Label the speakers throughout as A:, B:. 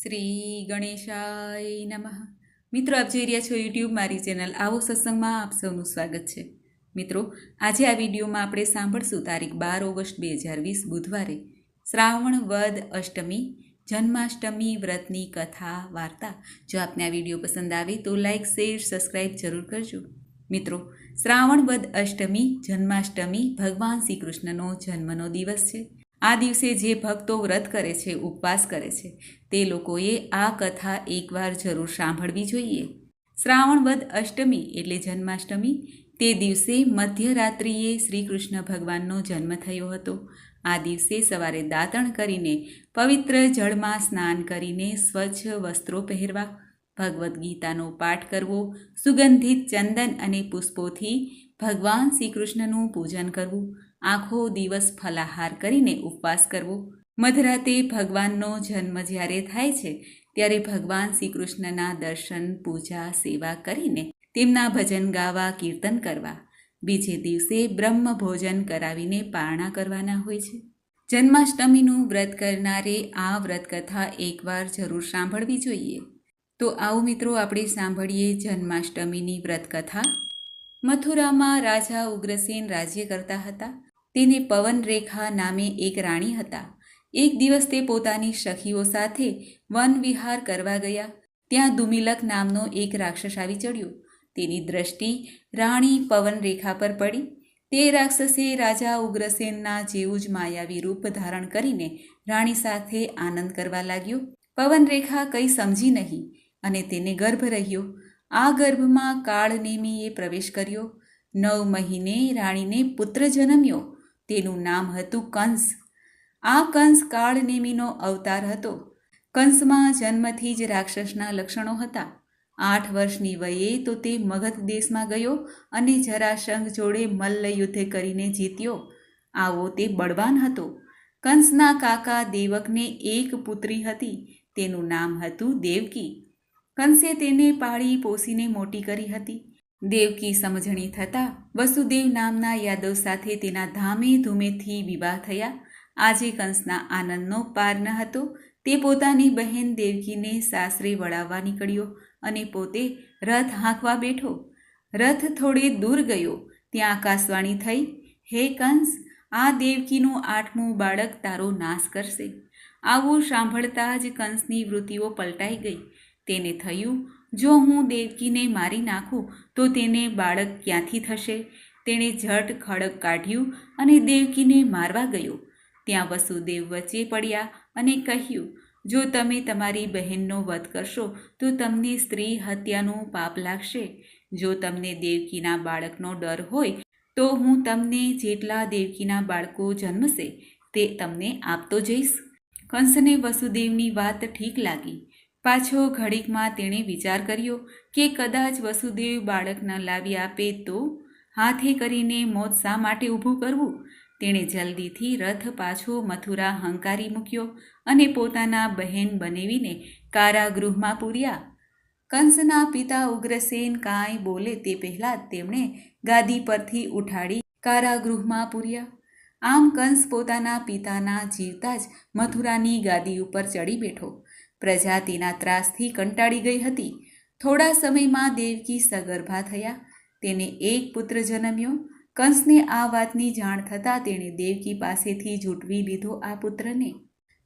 A: શ્રી ગણેશાય નમઃ. મિત્રો, આપ જોઈ રહ્યા છો યુટ્યુબ મારી ચેનલ આવો સત્સંગમાં આપ સૌનું સ્વાગત છે. મિત્રો, આજે આ વિડીયોમાં આપણે સાંભળશું તારીખ 12 ઓગસ્ટ 2020 બુધવારે શ્રાવણ વદ અષ્ટમી જન્માષ્ટમી વ્રતની કથા વાર્તા. જો આપને આ વિડીયો પસંદ આવે તો લાઇક શેર સબસ્ક્રાઈબ જરૂર કરજો. મિત્રો, શ્રાવણ વદ અષ્ટમી જન્માષ્ટમી ભગવાન શ્રી કૃષ્ણનો જન્મનો દિવસ છે. આ દિવસે જે ભક્તો વ્રત કરે છે, ઉપવાસ કરે છે, તે લોકોએ આ કથા એકવાર જરૂર સાંભળવી જોઈએ. શ્રાવણ વદ અષ્ટમી એટલે જન્માષ્ટમી. તે દિવસે મધ્યરાત્રિએ શ્રી કૃષ્ણ ભગવાનનો જન્મ થયો હતો. આ દિવસે સવારે દાંતણ કરીને પવિત્ર જળમાં સ્નાન કરીને સ્વચ્છ વસ્ત્રો પહેરવા, ભગવદ્ ગીતાનો પાઠ કરવો, સુગંધિત ચંદન અને પુષ્પોથી ભગવાન શ્રી કૃષ્ણનું પૂજન કરવું, આખો દિવસ ફલાહાર કરીને ઉપવાસ કરવો. મધરાતે ભગવાનનો જન્મ જ્યારે થાય છે ત્યારે ભગવાન શ્રી કૃષ્ણના દર્શન, પૂજા, સેવા કરીને તેમના ભજન ગાવા, કીર્તન કરવા. બીજે દિવસે બ્રહ્મ ભોજન કરાવીને પારણા કરવાના હોય છે. જન્માષ્ટમીનું વ્રત કરનારે આ વ્રતકથા એકવાર જરૂર સાંભળવી જોઈએ. તો આવો મિત્રો, આપણે સાંભળીએ જન્માષ્ટમીની વ્રતકથા. મથુરામાં રાજા ઉગ્રસેન રાજ્ય કરતા હતા. તેને પવનરેખા નામે એક રાણી હતા. એક દિવસ તે પોતાની સખીઓ સાથે વન વિહાર કરવા ગયા. ત્યાં દુમિલક નામનો એક રાક્ષસ આવી ચડ્યો. તેની દ્રષ્ટિ રાણી પવનરેખા પર પડી. તે રાક્ષસે રાજા ઉગ્રસેનના જેવું જ માયાવી રૂપ ધારણ કરીને રાણી સાથે આનંદ કરવા લાગ્યો. પવનરેખા કંઈ સમજી નહીં અને તેને ગર્ભ રહ્યો. આ ગર્ભમાં કાળનેમીએ પ્રવેશ કર્યો. 9 મહિને રાણીને પુત્ર જન્મ્યો. તેનું નામ હતું કંસ. આ કંસ કાળનેમીનો અવતાર હતો. કંસમાં જન્મથી જ રાક્ષસના લક્ષણો હતા. 8 વર્ષની વયે તો તે મગધ દેશમાં ગયો અને જરાસંઘ જોડે મલ્લયુદ્ધ કરીને જીત્યો. આવો તે બળવાન હતો. કંસના કાકા દેવકને એક પુત્રી હતી. તેનું નામ હતું દેવકી. કંસે તેને પાળી પોસીને મોટી કરી હતી. દેવકી સમજણી થતાં વસુદેવ નામના યાદવ સાથે તેના ધામે ધૂમેથી વિવાહ થયા. આજે કંસના આનંદનો પાર ન હતો. તે પોતાની બહેન દેવકીને સાસરે વળાવવા નીકળ્યો અને પોતે રથ હાંકવા બેઠો. રથ થોડે દૂર ગયો ત્યાં આકાશવાણી થઈ, હે કંસ, આ દેવકીનું 8મું બાળક તારો નાશ કરશે. આવું સાંભળતા જ કંસની વૃત્તિઓ પલટાઈ ગઈ. તેને થયું, જો હું દેવકીને મારી નાખું તો તેને બાળક ક્યાંથી થશે? તેણે ઝટ ખડગ કાઢ્યું અને દેવકીને મારવા ગયો. ત્યાં વસુદેવ વચ્ચે પડ્યા અને કહ્યું, જો તમે તમારી બહેનનો વધ કરશો તો તમને સ્ત્રી હત્યાનું પાપ લાગશે. જો તમને દેવકીના બાળકનો ડર હોય તો હું તમને જેટલા દેવકીના બાળકો જન્મશે તે તમને આપતો જઈશ. કંસને વસુદેવની વાત ઠીક લાગી. પાછો ઘડીકમાં તેણે વિચાર કર્યો કે કદાચ વસુદેવ બાળક ન લાવી આપે તો હાથે કરીને મોત શા માટે ઊભું કરવું? તેણે જલ્દીથી રથ પાછો મથુરા હંકારી મૂક્યો અને પોતાના બહેન બનેવીને કારાગૃહમાં પૂર્યા. કંસના પિતા ઉગ્રસેન કાંઈ બોલે તે પહેલાં તેમણે ગાદી પરથી ઉઠાડી કારાગૃહમાં પૂર્યા. આમ કંસ પોતાના પિતાના જીવતા જ મથુરાની ગાદી ઉપર ચડી બેઠો. પ્રજા તેના ત્રાસથી કંટાળી ગઈ હતી. થોડા સમયમાં દેવકી સગર્ભા થયા. તેને એક પુત્ર જન્મ્યો. કંસને આ વાતની જાણ થતાં તેણે દેવકી પાસેથી ઝૂંટવી લીધો આ પુત્રને.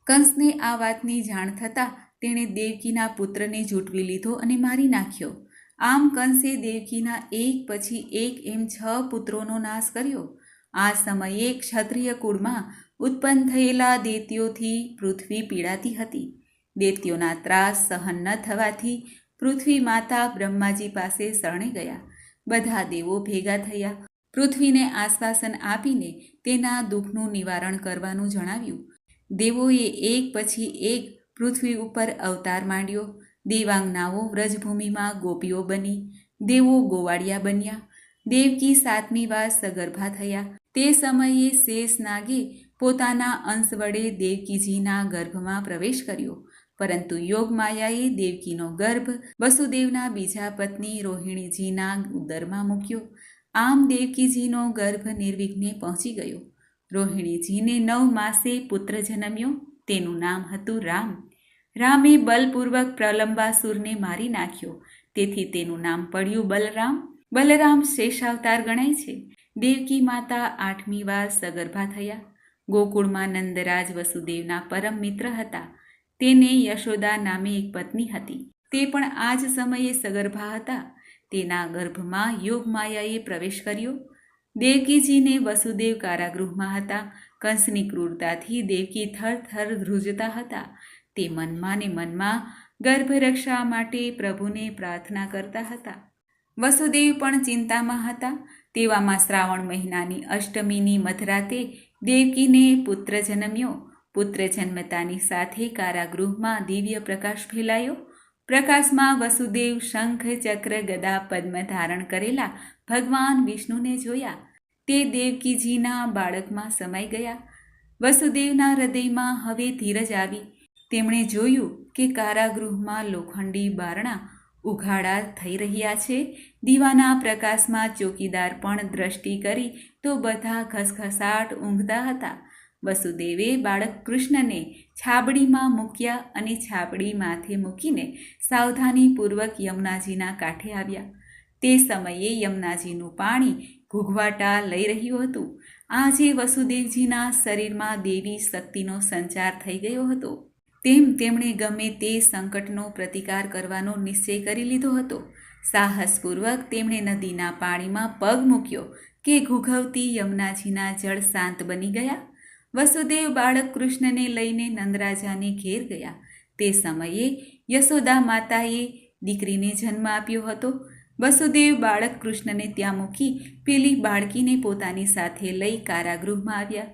A: કંસને આ વાતની જાણ થતાં તેણે દેવકીના પુત્રને ઝૂંટવી લીધો અને મારી નાખ્યો. આમ કંસે દેવકીના એક પછી એક એમ 6 પુત્રોનો નાશ કર્યો. આ સમયે ક્ષત્રિય કુળમાં ઉત્પન્ન થયેલા દૈત્યોથી પૃથ્વી પીડાતી હતી. દૈત્યોના ત્રાસ સહન ન થવાથી પૃથ્વી માતા બ્રહ્માજી પાસે શરણે ગયા. બધા દેવો ભેગા થયા. પૃથ્વીને આશ્વાસન આપીને તેના દુઃખનું નિવારણ કરવાનું જણાવ્યું. દેવોએ એક પછી એક પૃથ્વી ઉપર અવતાર માંડ્યો. દેવાંગનાઓ વ્રજભૂમિમાં ગોપીઓ બની. દેવો ગોવાળિયા બન્યા. દેવકી 7મી વાર સગર્ભા થયા. તે સમયે શેષનાગે પોતાના અંશ વડે દેવકીજીના ગર્ભમાં પ્રવેશ કર્યો. પરંતુ યોગમાયાએ દેવકીનો ગર્ભ વસુદેવના બીજા પત્ની રોહિણીજીના ઉદરમાં મૂક્યો. આમ દેવકીજીનો ગર્ભ નિર્વિઘ્ને પહોંચી ગયો. રોહિણીજીને 9 માસે પુત્ર જન્મ્યો. તેનું નામ હતું રામ. રામે બલપૂર્વક પ્રલંબાસુરને મારી નાખ્યો, તેથી તેનું નામ પડ્યું બલરામ. બલરામ શેષાવતાર ગણાય છે. દેવકી માતા 8મી વાર સગર્ભા થયા. ગોકુળમાં નંદરાજ વસુદેવના પરમ મિત્ર હતા. તેને યશોદા નામે એક પત્ની હતી. તે પણ આ જ સમયે સગર્ભા હતા. તેના ગર્ભમાં યોગમાયાએ પ્રવેશ કર્યો. દેવકીજીને વસુદેવ કારાગૃહમાં હતા. કંસની ક્રૂરતાથી દેવકી થરથર ધ્રુજતા હતા. તે મનમાં ને મનમાં ગર્ભરક્ષા માટે પ્રભુને પ્રાર્થના કરતા હતા. વસુદેવ પણ ચિંતામાં હતા. તેવામાં શ્રાવણ મહિનાની અષ્ટમીની મધરાતે દેવકીને પુત્ર જન્મ્યો. પુત્ર જન્મતાની સાથે કારાગૃહમાં દિવ્ય પ્રકાશ ફેલાયો. પ્રકાશમાં વસુદેવ શંખ ચક્ર ગદા પદ્મ ધારણ કરેલા ભગવાન વિષ્ણુને જોયા. તે દેવકીજીના બાળકમાં સમાઈ ગયા. વસુદેવના હૃદયમાં હવે ધીરજ આવી. તેમણે જોયું કે કારાગૃહમાં લોખંડી બારણા ઉઘાડા થઈ રહ્યા છે. દીવાના પ્રકાશમાં ચોકીદાર પણ દ્રષ્ટિ કરી તો બધા ઘસઘસાટ ઊંઘતા હતા. વસુદેવે બાળક કૃષ્ણને છાબડીમાં મૂક્યા અને છાબડી માથે મૂકીને સાવધાનીપૂર્વક યમુનાજીના કાંઠે આવ્યા. તે સમયે યમુનાજીનું પાણી ઘૂઘવાટા લઈ રહ્યું હતું. આજે વસુદેવજીના શરીરમાં દેવી શક્તિનો સંચાર થઈ ગયો હતો. તેમણે ગમે તે સંકટનો પ્રતિકાર કરવાનો નિશ્ચય કરી લીધો હતો. સાહસપૂર્વક તેમણે નદીના પાણીમાં પગ મૂક્યો કે ઘૂઘવતી યમુનાજીના જળ શાંત બની ગયા. વસુદેવ બાળક કૃષ્ણને લઈને નંદરાજાને ઘેર ગયા. તે સમયે યશોદા માતાએ દીકરીને જન્મ આપ્યો હતો. વસુદેવ બાળક કૃષ્ણને ત્યાં મૂકી પેલી બાળકીને પોતાની સાથે લઈ કારાગૃહમાં આવ્યા.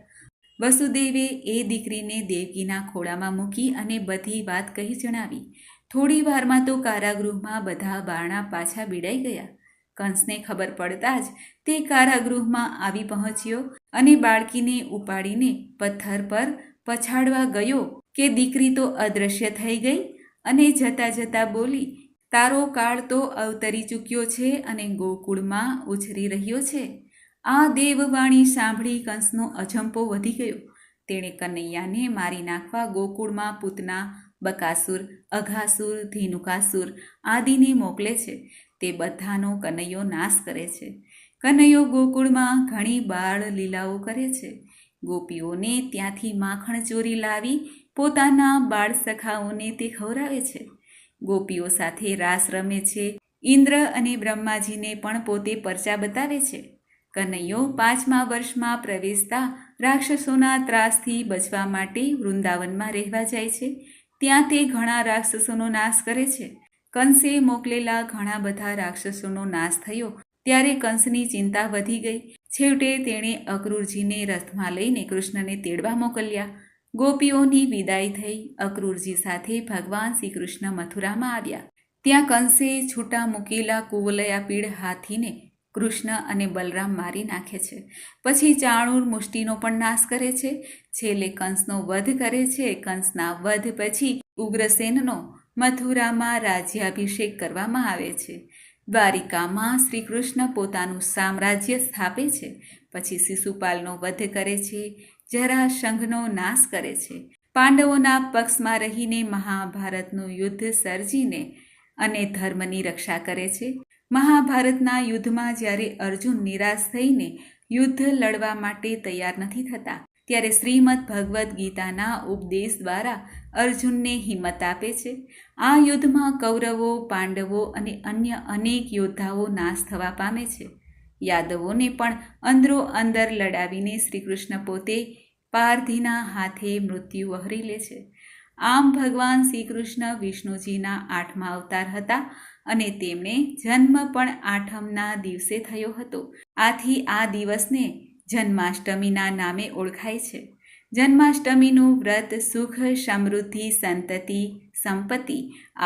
A: વસુદેવે એ દીકરીને દેવકીના ખોળામાં મૂકી અને બધી વાત કહી જણાવી. થોડી વારમાં તો કારાગૃહમાં બધા બારણા પાછા બીડાઈ ગયા. કંસને ખબર પડતા જ તે કારાગૃહમાં આવી પહોંચ્યો અને બાળકીને ઉપાડીને પથ્થર પર પછાડવા ગયો કે દીકરી તો અદૃશ્ય થઈ ગઈ અને જતા જતા બોલી, તારો કાળ તો અવતરી ચૂક્યો છે અને ગોકુળમાં ઉછરી રહ્યો છે. આ દેવવાણી સાંભળી કંસનો અજંપો વધી ગયો. તેણે કનૈયાને મારી નાખવા ગોકુળમાં પૂતના, બકાસુર, અઘાસુર, ધેનુકાસુર આદિને મોકલે છે. તે બધાનો કનૈયો નાશ કરે છે. કનૈયો ગોકુળમાં ઘણી બાળ લીલાઓ કરે છે. ગોપીઓને ત્યાંથી માખણ ચોરી લાવી પોતાના બાળ સખાઓને તે ખવડાવે છે. ગોપીઓ સાથે રાસ રમે છે. ઇન્દ્ર અને બ્રહ્માજીને પણ પોતે પરચા બતાવે છે. કનૈયો 5મા વર્ષમાં પ્રવેશતા રાક્ષસોના ત્રાસથી બચવા માટે વૃંદાવનમાં રહેવા જાય છે. ત્યાં તે ઘણા રાક્ષસોનો નાશ કરે છે. કંસે મોકલેલા ઘણા બધા રાક્ષસોનો નાશ થયો ત્યારે કંસની ચિંતા વધી ગઈ. છેવટે તેણે અક્રૂરજીને રથમાં લઈને કૃષ્ણને તેડવા મોકલ્યા. ગોપીઓની વિદાય થઈ. અક્રૂરજી સાથે ભગવાન શ્રી કૃષ્ણ મથુરામાં આવ્યા. ત્યાં કંસે છૂટા મૂકેલા કુવલયાપીડ હાથીને કૃષ્ણ અને બલરામ મારી નાખે છે. પછી ચાણૂર મુષ્ટિનો પણ નાશ કરે છે. છેલ્લે કંસનો વધ કરે છે. કંસના વધ પછી ઉગ્રસેનનો મથુરામાં રાજ્યાભિષેક કરવામાં આવે છે. દ્વારિકામાં શ્રી કૃષ્ણ પોતાનું સામ્રાજ્ય સ્થાપે છે. પછી શિશુપાલનો વધ કરે છે. જરાસંઘનો નાશ કરે છે. પાંડવોના પક્ષમાં રહીને મહાભારતનું યુદ્ધ સર્જીને અને ધર્મની રક્ષા કરે છે. મહાભારતના યુદ્ધમાં જ્યારે અર્જુન નિરાશ થઈને યુદ્ધ લડવા માટે તૈયાર નથી થતા ત્યારે શ્રીમદ ભગવદ્ ગીતાના ઉપદેશ દ્વારા અર્જુનને હિંમત આપે છે. આ યુદ્ધમાં કૌરવો, પાંડવો અને અન્ય અનેક યોદ્ધાઓ નાશ થવા પામે છે. યાદવોને પણ અંદરો અંદર લડાવીને શ્રીકૃષ્ણ પોતે પારધીના હાથે મૃત્યુ વહોરી લે છે. આમ ભગવાન શ્રીકૃષ્ણ વિષ્ણુજીના 8મા અવતાર હતા અને તેમણે જન્મ પણ 8મના દિવસે થયો હતો. આથી આ દિવસને જન્માષ્ટમીના નામે ઓળખાય છે. જન્માષ્ટમીનું વ્રત સુખ, સમૃદ્ધિ, સંતતિ, સંપત્તિ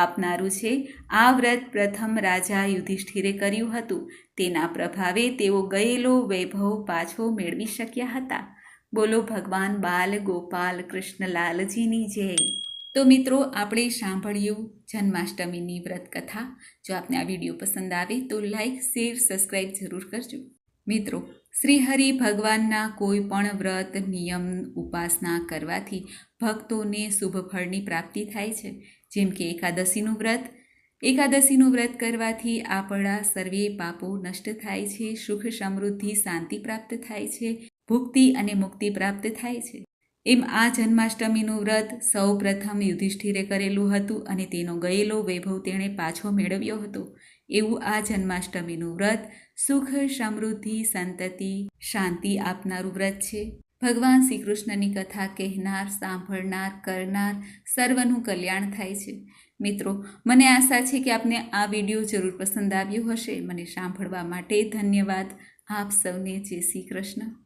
A: આપનારું છે. આ વ્રત પ્રથમ રાજા યુધિષ્ઠિરે કર્યું હતું. તેના પ્રભાવે તેઓ ગયેલો વૈભવ પાછો મેળવી શક્યા હતા. બોલો ભગવાન બાલ ગોપાલ કૃષ્ણલાલજીની જય. તો મિત્રો, આપણે સાંભળ્યું જન્માષ્ટમીની વ્રત કથા. જો આપને આ વિડીયો પસંદ આવે તો લાઈક, શેર, સબસ્ક્રાઈબ જરૂર કરજો. મિત્રો, શ્રીહરિ ભગવાનના કોઈ પણ વ્રત, નિયમ, ઉપાસના કરવાથી ભક્તોને શુભ ફળની પ્રાપ્તિ થાય છે. જેમ કે એકાદશીનું વ્રત. એકાદશીનું વ્રત કરવાથી આપણા સર્વે પાપો નષ્ટ થાય છે, સુખ સમૃદ્ધિ શાંતિ પ્રાપ્ત થાય છે, ભુક્તિ અને મુક્તિ પ્રાપ્ત થાય છે. એમ આ જન્માષ્ટમીનું વ્રત સૌ પ્રથમ યુધિષ્ઠિરે કરેલું હતું અને તેનો ગયેલો વૈભવ તેણે પાછો મેળવ્યો હતો. એવું આ જન્માષ્ટમીનું વ્રત સુખ સમૃદ્ધિ સંતતિ શાંતિ આપનારું વ્રત છે. ભગવાન શ્રી કૃષ્ણની કથા કહેનાર, સાંભળનાર, કરનાર સર્વનું કલ્યાણ થાય છે. મિત્રો, મને આશા છે કે આપને આ વિડીયો જરૂર પસંદ આવ્યો હશે. મને સાંભળવા માટે ધન્યવાદ. આપ સૌને જય શ્રી કૃષ્ણ.